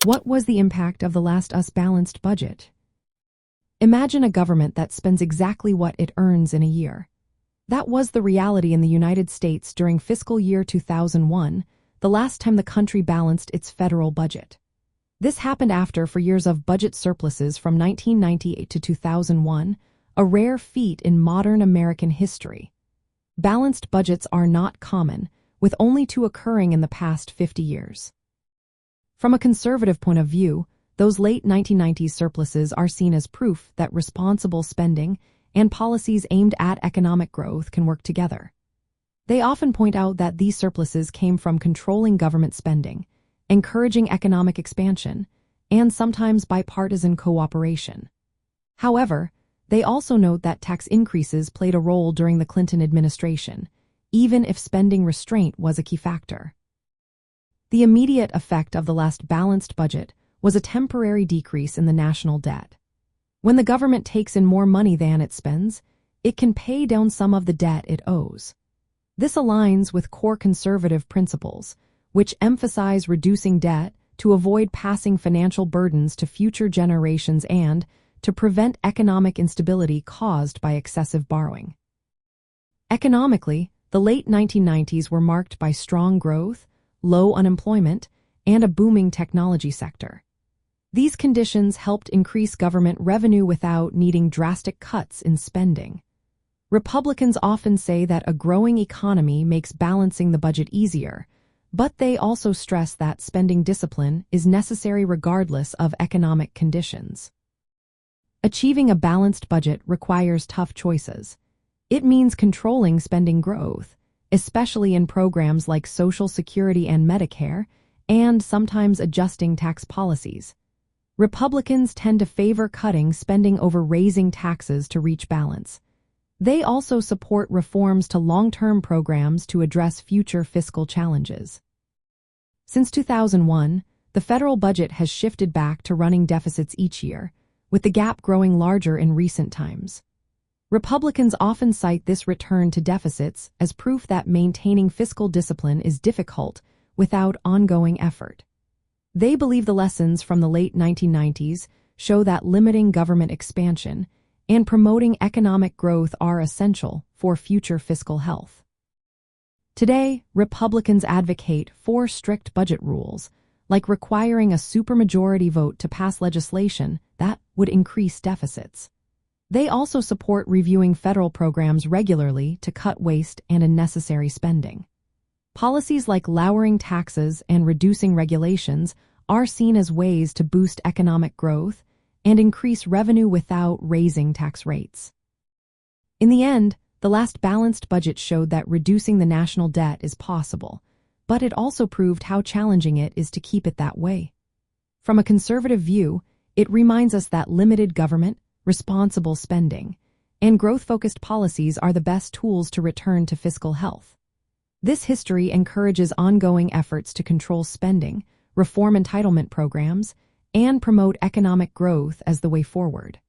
What was the impact of the last balanced budget? Imagine a government that spends exactly what it earns in a year. That was the reality in the United States during fiscal year 2001, the last time the country balanced its federal budget. This happened after 4 years of budget surpluses from 1998 to 2001, a rare feat in modern American history. Balanced budgets are not common, with only 2 occurring in the past 50 years. From a conservative point of view, those late 1990s surpluses are seen as proof that responsible spending and policies aimed at economic growth can work together. They often point out that these surpluses came from controlling government spending, encouraging economic expansion, and sometimes bipartisan cooperation. However, they also note that tax increases played a role during the Clinton administration, even if spending restraint was a key factor. The immediate effect of the last balanced budget was a temporary decrease in the national debt. When the government takes in more money than it spends, it can pay down some of the debt it owes. This aligns with core conservative principles, which emphasize reducing debt to avoid passing financial burdens to future generations and to prevent economic instability caused by excessive borrowing. Economically, the late 1990s were marked by strong growth, low unemployment, and a booming technology sector. These conditions helped increase government revenue without needing drastic cuts in spending. Republicans often say that a growing economy makes balancing the budget easier, but they also stress that spending discipline is necessary regardless of economic conditions. Achieving a balanced budget requires tough choices. It means controlling spending growth, especially in programs like Social Security and Medicare, and sometimes adjusting tax policies. Republicans tend to favor cutting spending over raising taxes to reach balance. They also support reforms to long-term programs to address future fiscal challenges. Since 2001, the federal budget has shifted back to running deficits each year, with the gap growing larger in recent times. Republicans often cite this return to deficits as proof that maintaining fiscal discipline is difficult without ongoing effort. They believe the lessons from the late 1990s show that limiting government expansion and promoting economic growth are essential for future fiscal health. Today, Republicans advocate for strict budget rules, like requiring a supermajority vote to pass legislation that would increase deficits. They also support reviewing federal programs regularly to cut waste and unnecessary spending. Policies like lowering taxes and reducing regulations are seen as ways to boost economic growth and increase revenue without raising tax rates. In the end, the last balanced budget showed that reducing the national debt is possible, but it also proved how challenging it is to keep it that way. From a conservative view, it reminds us that limited government, responsible spending, and growth-focused policies are the best tools to return to fiscal health. This history encourages ongoing efforts to control spending, reform entitlement programs, and promote economic growth as the way forward.